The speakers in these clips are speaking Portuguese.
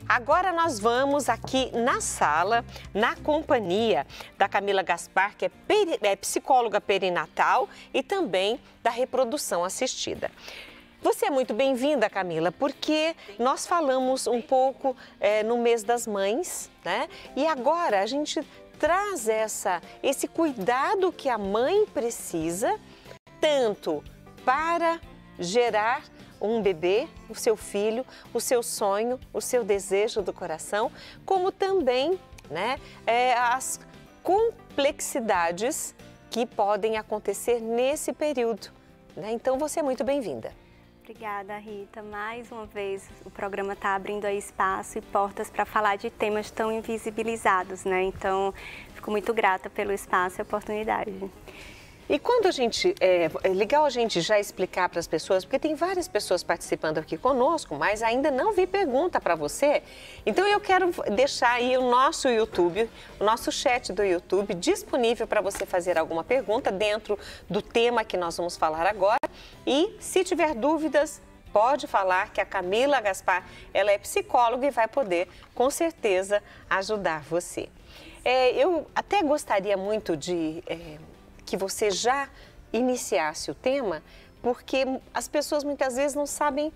Agora nós vamos aqui na sala, na companhia da Camila Gaspar, que é psicóloga perinatal e também da reprodução assistida. Você é muito bem-vinda, Camila, porque nós falamos um pouco no mês das mães, né? E agora a gente traz esse cuidado que a mãe precisa, tanto para gerar um bebê, o seu filho, o seu sonho, o seu desejo do coração, como também, né, as complexidades que podem acontecer nesse período, né? Então, você é muito bem-vinda. Obrigada, Rita. Mais uma vez, o programa está abrindo aí espaço e portas para falar de temas tão invisibilizados, né? Então, fico muito grata pelo espaço e a oportunidade. E quando é legal a gente já explicar para as pessoas, porque tem várias pessoas participando aqui conosco, mas ainda não vi pergunta para você. Então eu quero deixar aí o nosso YouTube, o nosso chat do YouTube disponível para você fazer alguma pergunta dentro do tema que nós vamos falar agora. E se tiver dúvidas, pode falar que a Camila Gaspar, ela é psicóloga e vai poder, com certeza, ajudar você. Eu até gostaria muito de que você já iniciasse o tema, porque as pessoas muitas vezes não sabem,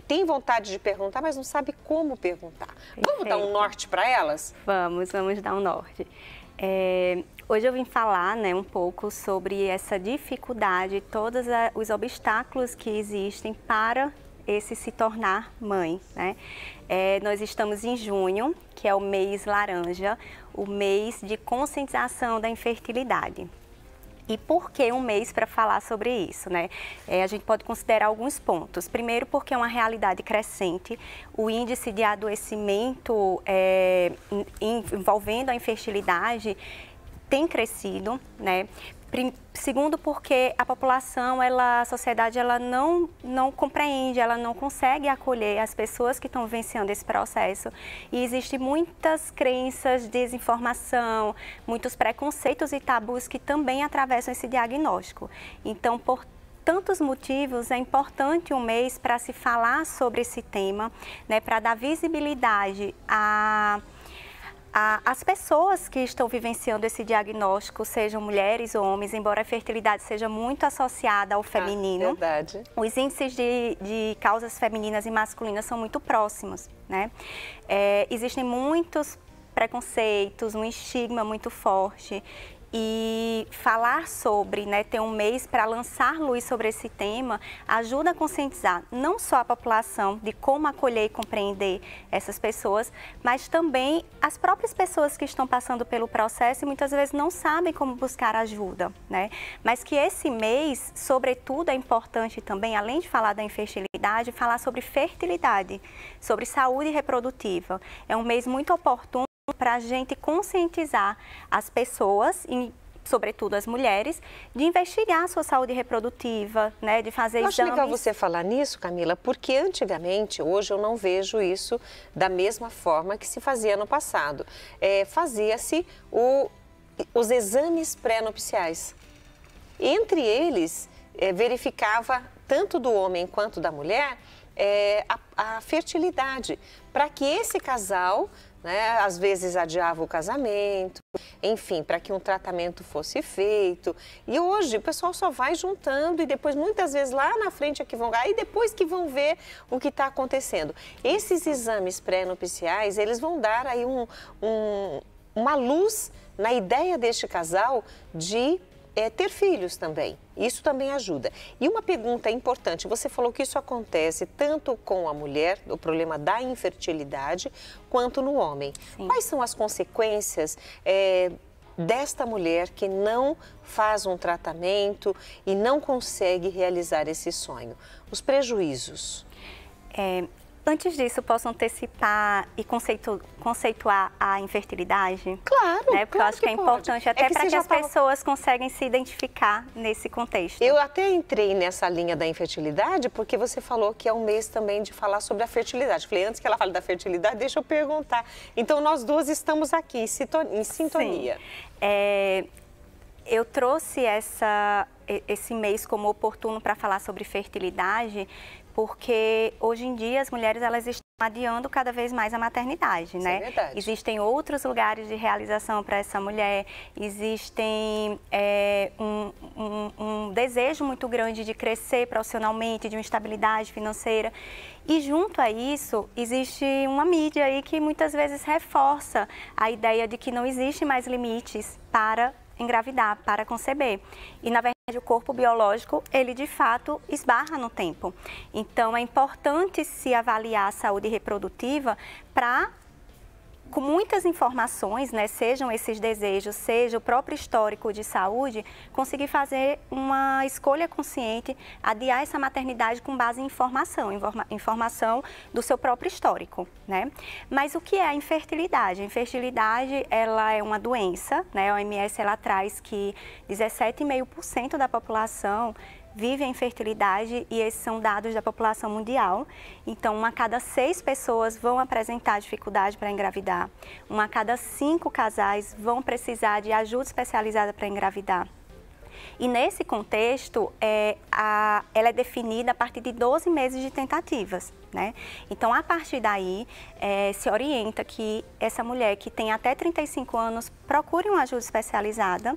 têm vontade de perguntar, mas não sabem como perguntar. Perfeito. Vamos dar um norte para elas? Vamos dar um norte. Hoje eu vim falar, né, um pouco sobre essa dificuldade, todos os obstáculos que existem para esse se tornar mãe, né? Nós estamos em junho, que é o mês laranja, o mês de conscientização da infertilidade. E por que um mês para falar sobre isso, né? A gente pode considerar alguns pontos. Primeiro, porque é uma realidade crescente, o índice de adoecimento envolvendo a infertilidade tem crescido, né? Segundo, porque a população, a sociedade, ela não compreende, ela não consegue acolher as pessoas que estão vivenciando esse processo. E existem muitas crenças, desinformação, muitos preconceitos e tabus que também atravessam esse diagnóstico. Então, por tantos motivos, é importante um mês para se falar sobre esse tema, né, para dar visibilidade as pessoas que estão vivenciando esse diagnóstico, sejam mulheres ou homens, embora a fertilidade seja muito associada ao feminino, verdade. Os índices de causas femininas e masculinas são muito próximos, né? Existem muitos preconceitos, um estigma muito forte. E falar sobre, né, ter um mês para lançar luz sobre esse tema, ajuda a conscientizar não só a população de como acolher e compreender essas pessoas, mas também as próprias pessoas que estão passando pelo processo e muitas vezes não sabem como buscar ajuda, né? Mas que esse mês, sobretudo, é importante também, além de falar da infertilidade, falar sobre fertilidade, sobre saúde reprodutiva. É um mês muito oportuno para a gente conscientizar as pessoas, e sobretudo as mulheres, de investigar a sua saúde reprodutiva, né, de fazer exames. Eu acho legal você falar nisso, Camila, porque antigamente, hoje eu não vejo isso da mesma forma que se fazia no passado. Fazia-se os exames pré-nupciais. Entre eles, verificava, tanto do homem quanto da mulher, a fertilidade, para que esse casal, né, às vezes adiava o casamento, enfim, para que um tratamento fosse feito. E hoje o pessoal só vai juntando e depois muitas vezes lá na frente é que vão, aí depois que vão ver o que está acontecendo. Esses exames pré-nupciais, eles vão dar aí uma luz na ideia deste casal de ter filhos também. Isso também ajuda. E uma pergunta importante, você falou que isso acontece tanto com a mulher, o problema da infertilidade, quanto no homem. Sim. Quais são as consequências desta mulher que não faz um tratamento e não consegue realizar esse sonho? Os prejuízos. Antes disso, posso antecipar e conceituar a infertilidade? Claro, né? Porque eu acho que é importante, até para que as pessoas conseguem se identificar nesse contexto. Eu até entrei nessa linha da infertilidade porque você falou que é um mês também de falar sobre a fertilidade. Falei, antes que ela fale da fertilidade, deixa eu perguntar. Então, nós duas estamos aqui em sintonia. Sim. Eu trouxe esse mês como oportuno para falar sobre fertilidade, porque hoje em dia as mulheres elas estão adiando cada vez mais a maternidade, né? É verdade. Existem outros lugares de realização para essa mulher, existem um desejo muito grande de crescer profissionalmente, de uma estabilidade financeira. E junto a isso, existe uma mídia aí que muitas vezes reforça a ideia de que não existe mais limites para engravidar, para conceber. E, na verdade, o corpo biológico, ele de fato esbarra no tempo. Então, é importante se avaliar a saúde reprodutiva para, com muitas informações, né, sejam esses desejos, seja o próprio histórico de saúde, conseguir fazer uma escolha consciente, adiar essa maternidade com base em informação do seu próprio histórico, né? Mas o que é a infertilidade? A infertilidade, ela é uma doença, né? A OMS, ela traz que 17,5% da população vive a infertilidade e esses são dados da população mundial. Então, uma a cada 6 pessoas vão apresentar dificuldade para engravidar. Uma a cada 5 casais vão precisar de ajuda especializada para engravidar. E nesse contexto, ela é definida a partir de 12 meses de tentativas, né? Então, a partir daí, se orienta que essa mulher que tem até 35 anos procure uma ajuda especializada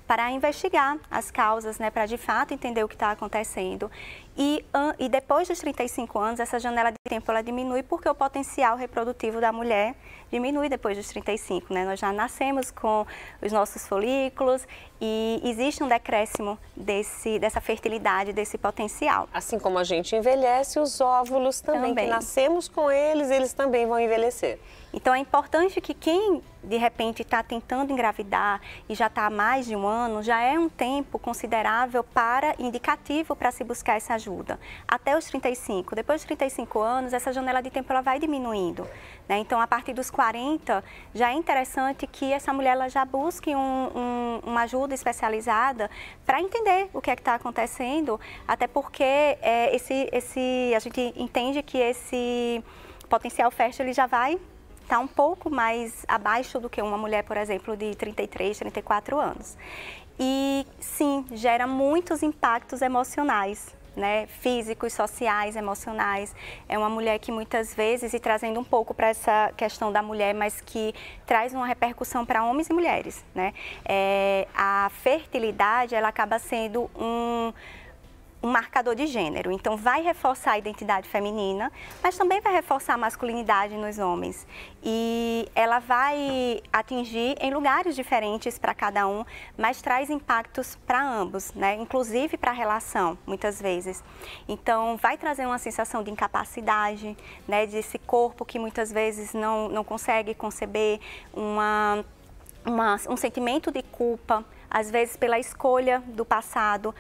para investigar as causas, né, para de fato entender o que está acontecendo. E depois dos 35 anos, essa janela de tempo ela diminui porque o potencial reprodutivo da mulher diminui depois dos 35, né? Nós já nascemos com os nossos folículos e existe um decréscimo dessa fertilidade, desse potencial. Assim como a gente envelhece, os óvulos também. Que nascemos com eles, eles também vão envelhecer. Então, é importante que quem, de repente, está tentando engravidar e já está há mais de um ano, já é um tempo considerável indicativo para se buscar essa ajuda. Até os 35. Depois dos 35 anos, essa janela de tempo ela vai diminuindo, né? Então, a partir dos 40, já é interessante que essa mulher ela já busque uma ajuda especializada para entender o que é que está acontecendo, até porque a gente entende que esse potencial fértil ele já vai está um pouco mais abaixo do que uma mulher, por exemplo, de 33, 34 anos. E, sim, gera muitos impactos emocionais, né? Físicos, sociais, emocionais. É uma mulher que muitas vezes, e trazendo um pouco para essa questão da mulher, mas que traz uma repercussão para homens e mulheres, né? A fertilidade, ela acaba sendo um marcador de gênero, então vai reforçar a identidade feminina, mas também vai reforçar a masculinidade nos homens. E ela vai atingir em lugares diferentes para cada um, mas traz impactos para ambos, né? Inclusive para a relação, muitas vezes. Então, vai trazer uma sensação de incapacidade, né? Desse corpo que muitas vezes não consegue conceber, um sentimento de culpa, às vezes pela escolha do passado,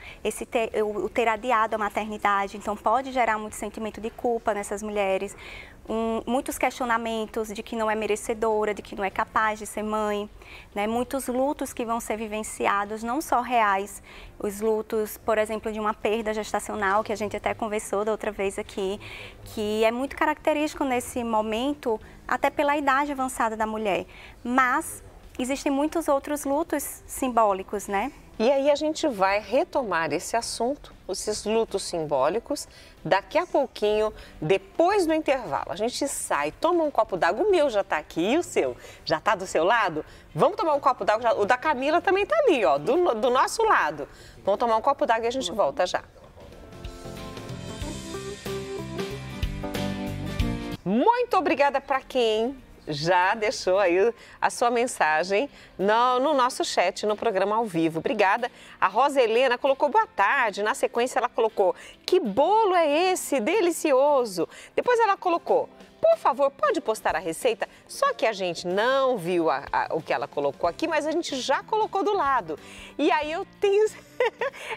o ter adiado a maternidade, então pode gerar muito sentimento de culpa nessas mulheres, muitos questionamentos de que não é merecedora, de que não é capaz de ser mãe, né? Muitos lutos que vão ser vivenciados, não só reais, os lutos, por exemplo, de uma perda gestacional, que a gente até conversou da outra vez aqui, que é muito característico nesse momento, até pela idade avançada da mulher, mas existem muitos outros lutos simbólicos, né? E aí a gente vai retomar esse assunto, esses lutos simbólicos, daqui a pouquinho, depois do intervalo. A gente sai, toma um copo d'água, o meu já está aqui, e o seu? Já está do seu lado? Vamos tomar um copo d'água, o da Camila também está ali, ó, do nosso lado. Vamos tomar um copo d'água e a gente volta já. Muito obrigada para quem já deixou aí a sua mensagem no nosso chat, no programa ao vivo. Obrigada. A Rosa Helena colocou boa tarde, na sequência ela colocou, que bolo é esse? Delicioso. Depois ela colocou, por favor, pode postar a receita? Só que a gente não viu o que ela colocou aqui, mas a gente já colocou do lado. E aí eu tenho...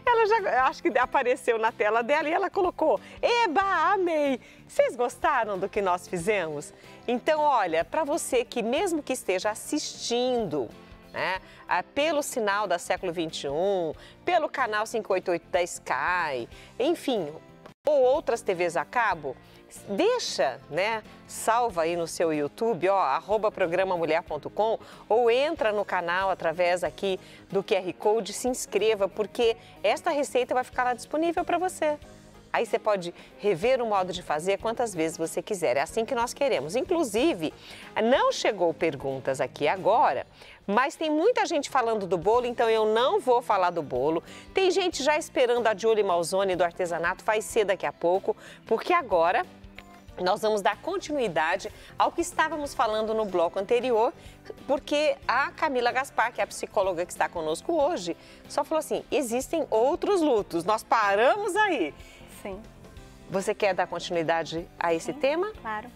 ela já, acho que apareceu na tela dela e ela colocou, eba, amei. Vocês gostaram do que nós fizemos? Então, olha, para você que mesmo que esteja assistindo, né, pelo sinal da Século XXI, pelo canal 588 da Sky, enfim, ou outras TVs a cabo, deixa, né, salva aí no seu YouTube, ó, @programamulher.com, ou entra no canal através aqui do QR Code, se inscreva, porque esta receita vai ficar lá disponível para você. Aí você pode rever o modo de fazer quantas vezes você quiser. É assim que nós queremos. Inclusive, não chegou perguntas aqui agora, mas tem muita gente falando do bolo, então eu não vou falar do bolo. Tem gente já esperando a Julie Malzone do artesanato, vai ser daqui a pouco, porque agora nós vamos dar continuidade ao que estávamos falando no bloco anterior, porque a Camila Gaspar, que é a psicóloga que está conosco hoje, só falou assim, existem outros lutos, nós paramos aí. Sim. Você quer dar continuidade a esse tema? Claro.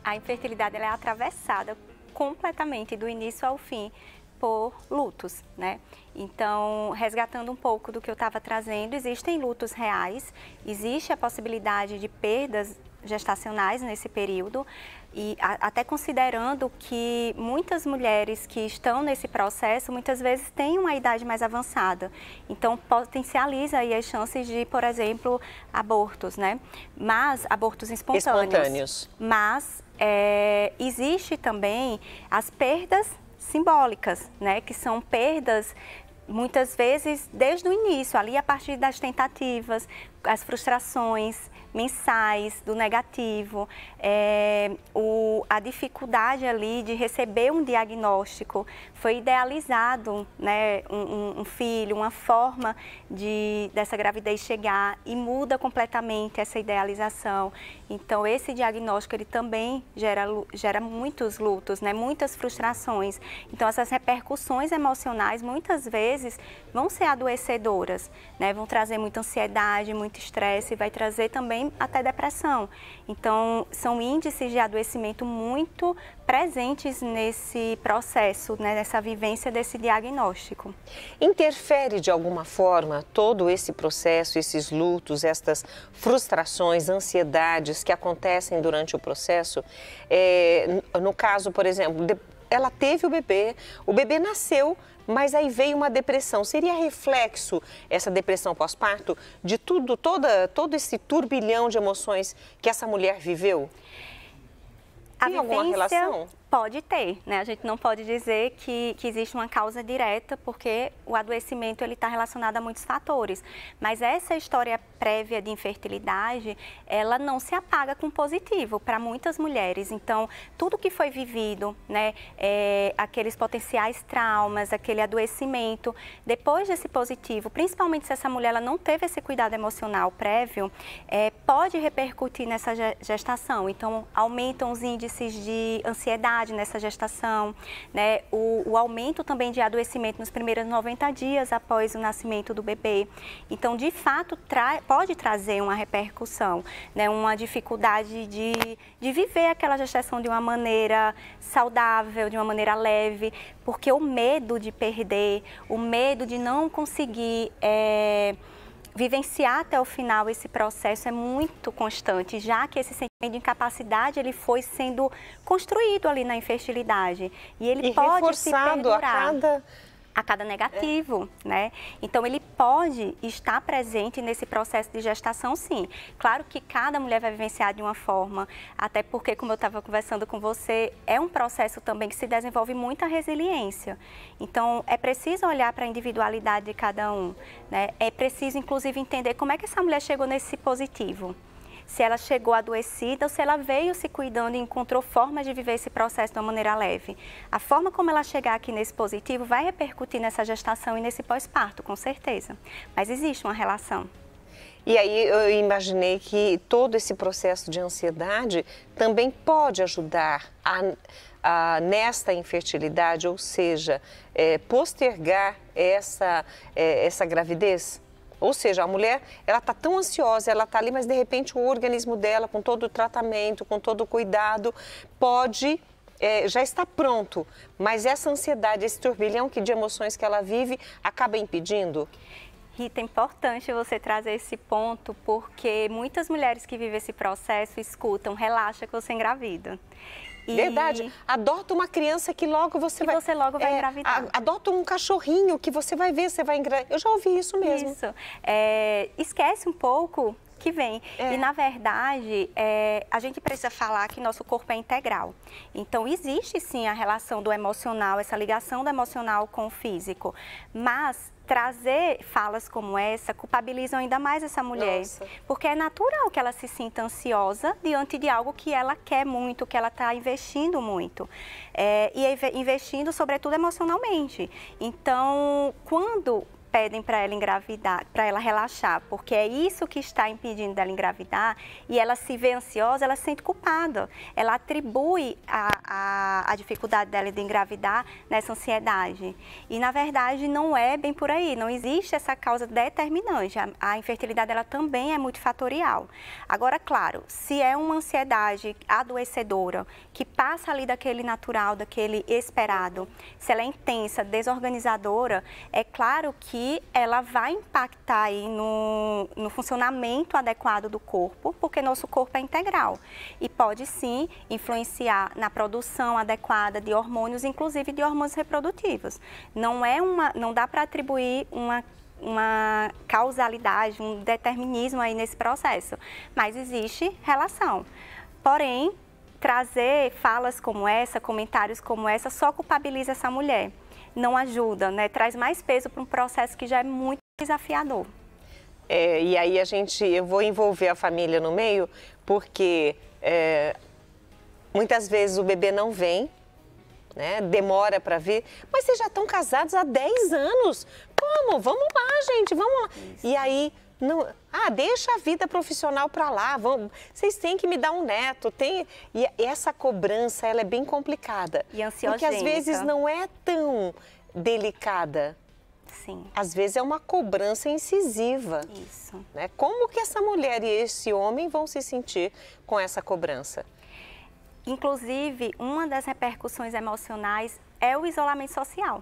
A infertilidade ela é atravessada completamente do início ao fim por lutos, né? Então, resgatando um pouco do que eu estava trazendo, existem lutos reais, existe a possibilidade de perdas gestacionais nesse período e até considerando que muitas mulheres que estão nesse processo muitas vezes têm uma idade mais avançada, então potencializa aí as chances de, por exemplo, abortos, né? Mas abortos espontâneos. Mas existe também as perdas simbólicas, né? Que são perdas muitas vezes desde o início, ali a partir das tentativas, as frustrações mensais do negativo, a dificuldade ali de receber um diagnóstico, foi idealizado, né, um filho, uma forma dessa gravidez chegar e muda completamente essa idealização. Então esse diagnóstico ele também gera muitos lutos, né, muitas frustrações. Então essas repercussões emocionais muitas vezes vão ser adoecedoras, né, vão trazer muita ansiedade, muito estresse, vai trazer também até depressão. Então, são índices de adoecimento muito presentes nesse processo, né, nessa vivência desse diagnóstico. Interfere de alguma forma todo esse processo, esses lutos, estas frustrações, ansiedades que acontecem durante o processo? No caso, por exemplo, ela teve o bebê nasceu, mas aí veio uma depressão. Seria reflexo, essa depressão pós-parto, de todo esse turbilhão de emoções que essa mulher viveu? Tem alguma relação? Pode ter, né? A gente não pode dizer que existe uma causa direta, porque o adoecimento está relacionado a muitos fatores. Mas essa história prévia de infertilidade, ela não se apaga com positivo para muitas mulheres. Então, tudo que foi vivido, né, aqueles potenciais traumas, aquele adoecimento, depois desse positivo, principalmente se essa mulher ela não teve esse cuidado emocional prévio, pode repercutir nessa gestação. Então, aumentam os índices de ansiedade nessa gestação, né? O aumento também de adoecimento nos primeiros 90 dias após o nascimento do bebê. Então, de fato, pode trazer uma repercussão, né? Uma dificuldade de viver aquela gestação de uma maneira saudável, de uma maneira leve, porque o medo de perder, o medo de não conseguir vivenciar até o final esse processo é muito constante, já que esse sentimento de incapacidade ele foi sendo construído ali na infertilidade e ele pode se perdurar a cada negativo, né? Então ele pode estar presente nesse processo de gestação, sim. Claro que cada mulher vai vivenciar de uma forma, até porque, como eu estava conversando com você, é um processo também que se desenvolve muita resiliência. Então é preciso olhar para a individualidade de cada um, né? É preciso, inclusive, entender como é que essa mulher chegou nesse positivo. Se ela chegou adoecida ou se ela veio se cuidando e encontrou formas de viver esse processo de uma maneira leve. A forma como ela chegar aqui nesse positivo vai repercutir nessa gestação e nesse pós-parto, com certeza. Mas existe uma relação. E aí eu imaginei que todo esse processo de ansiedade também pode ajudar nesta infertilidade, ou seja, postergar essa gravidez. Ou seja, a mulher, ela está tão ansiosa, ela está ali, mas de repente o organismo dela, com todo o tratamento, com todo o cuidado, pode, já está pronto. Mas essa ansiedade, esse turbilhão de emoções que ela vive, acaba impedindo? Rita, é importante você trazer esse ponto, porque muitas mulheres que vivem esse processo escutam, relaxa que você engravida. Verdade. Adota uma criança que logo você vai engravidar. Adota um cachorrinho que você vai ver, você vai engravidar. Eu já ouvi isso mesmo. Isso. Esquece um pouco que vem. E, na verdade, a gente precisa falar que nosso corpo é integral. Então, existe sim a relação do emocional, essa ligação do emocional com o físico. Mas trazer falas como essa culpabilizam ainda mais essa mulher. Nossa. Porque é natural que ela se sinta ansiosa diante de algo que ela quer muito, que ela está investindo muito. Investindo, sobretudo, emocionalmente. Então, quando pedem para ela engravidar, para ela relaxar, porque é isso que está impedindo dela engravidar, e ela se vê ansiosa, ela se sente culpada. Ela atribui a dificuldade dela de engravidar nessa ansiedade. E, na verdade, não é bem por aí, não existe essa causa determinante. A infertilidade, ela também é multifatorial. Agora, claro, se é uma ansiedade adoecedora, que passa ali daquele natural, daquele esperado, se ela é intensa, desorganizadora, é claro que ela vai impactar aí no funcionamento adequado do corpo, porque nosso corpo é integral e pode sim influenciar na produção adequada de hormônios, inclusive de hormônios reprodutivos. Não dá para atribuir uma causalidade, um determinismo aí nesse processo, mas existe relação. Porém, trazer falas como essa, comentários como essa, só culpabiliza essa mulher. Não ajuda, né? Traz mais peso para um processo que já é muito desafiador. E aí eu vou envolver a família no meio, porque muitas vezes o bebê não vem, né? Demora para vir, mas vocês já estão casados há 10 anos. Como? Vamos lá, gente, vamos lá. Isso. E aí, deixa a vida profissional para lá, vocês têm que me dar um neto. E essa cobrança, ela é bem complicada. E ansiogênica. Porque às vezes não é tão delicada. Sim. Às vezes é uma cobrança incisiva. Isso. Né? Como que essa mulher e esse homem vão se sentir com essa cobrança? Inclusive, uma das repercussões emocionais é o isolamento social.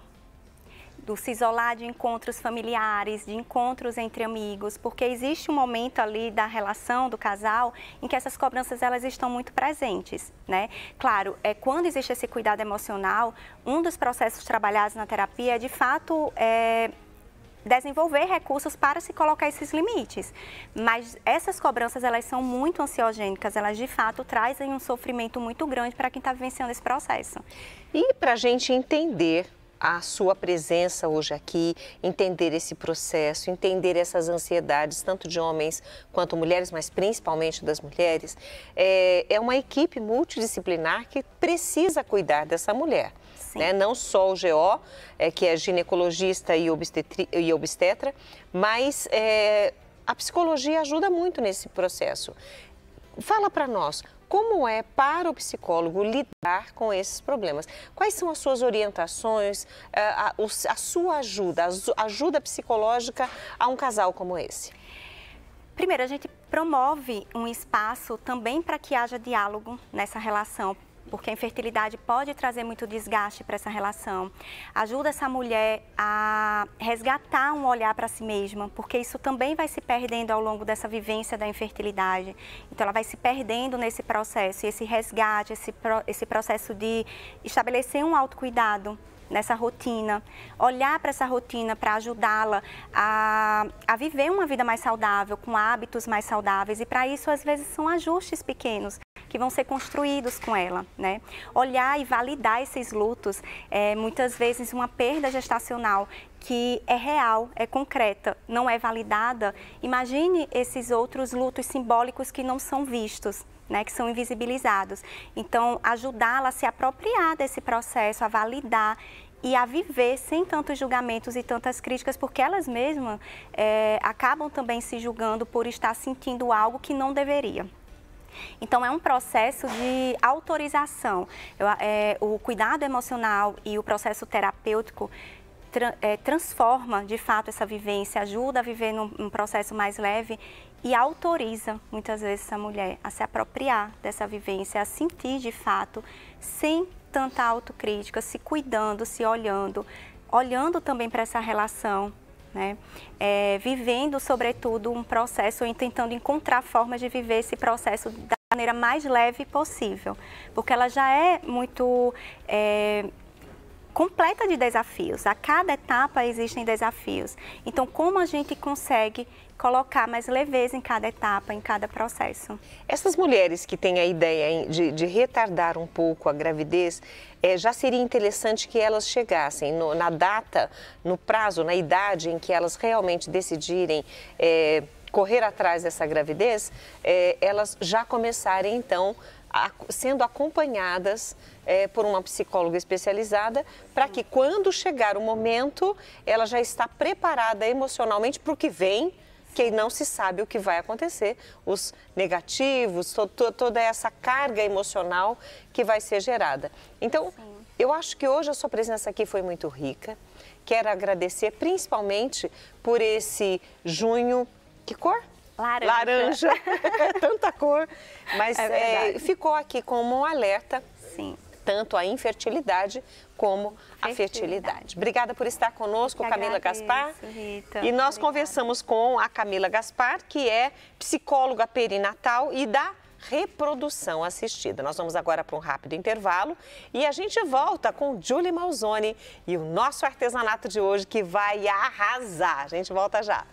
Do se isolar de encontros familiares, de encontros entre amigos, porque existe um momento ali da relação do casal em que essas cobranças elas estão muito presentes, né? Claro, quando existe esse cuidado emocional, um dos processos trabalhados na terapia é de fato desenvolver recursos para se colocar esses limites. Mas essas cobranças, elas são muito ansiogênicas, elas de fato trazem um sofrimento muito grande para quem está vivenciando esse processo. E para a gente entender a sua presença hoje aqui, entender esse processo, entender essas ansiedades, tanto de homens quanto mulheres, mas principalmente das mulheres, é uma equipe multidisciplinar que precisa cuidar dessa mulher. Né? Não só o GO, que é ginecologista e obstetra, mas a psicologia ajuda muito nesse processo. Fala para nós, como é para o psicólogo lidar com esses problemas? Quais são as suas orientações, a sua ajuda, a ajuda psicológica a um casal como esse? Primeiro, a gente promove um espaço também para que haja diálogo nessa relação, porque a infertilidade pode trazer muito desgaste para essa relação. Ajuda essa mulher a resgatar um olhar para si mesma, porque isso também vai se perdendo ao longo dessa vivência da infertilidade. Então, ela vai se perdendo nesse processo, e esse resgate, esse processo de estabelecer um autocuidado nessa rotina, olhar para essa rotina para ajudá-la a viver uma vida mais saudável, com hábitos mais saudáveis, e para isso, às vezes, são ajustes pequenos que vão ser construídos com ela, né? Olhar e validar esses lutos, muitas vezes uma perda gestacional que é real, é concreta, não é validada. Imagine esses outros lutos simbólicos que não são vistos, né, que são invisibilizados. Então, ajudá-la a se apropriar desse processo, a validar e a viver sem tantos julgamentos e tantas críticas, porque elas mesmas acabam também se julgando por estar sentindo algo que não deveria. Então, é um processo de autorização. O cuidado emocional e o processo terapêutico transforma, de fato, essa vivência, ajuda a viver num processo mais leve e autoriza, muitas vezes, essa mulher a se apropriar dessa vivência, a sentir, de fato, sem tanta autocrítica, se cuidando, se olhando também para essa relação, né? Vivendo, sobretudo, um processo e tentando encontrar formas de viver esse processo da maneira mais leve possível, porque ela já é muito completa de desafios. A cada etapa existem desafios. Então, como a gente consegue colocar mais leveza em cada etapa, em cada processo? Essas mulheres que têm a ideia de retardar um pouco a gravidez, já seria interessante que elas chegassem na data, no prazo, na idade em que elas realmente decidirem correr atrás dessa gravidez, elas já começarem, então, sendo acompanhadas por uma psicóloga especializada, para que quando chegar o momento, ela já está preparada emocionalmente para o que vem, que não se sabe o que vai acontecer, os negativos, toda essa carga emocional que vai ser gerada. Então, eu acho que hoje a sua presença aqui foi muito rica. Quero agradecer principalmente por esse junho. Que cor? Laranja. Laranja. Tanta cor. Mas ficou aqui como um alerta. Sim. Tanto a infertilidade como a fertilidade. Obrigada por estar conosco, Camila Gaspar. Rita. E nós conversamos com a Camila Gaspar, que é psicóloga perinatal e da reprodução assistida. Nós vamos agora para um rápido intervalo e a gente volta com Julie Malzone e o nosso artesanato de hoje que vai arrasar. A gente volta já.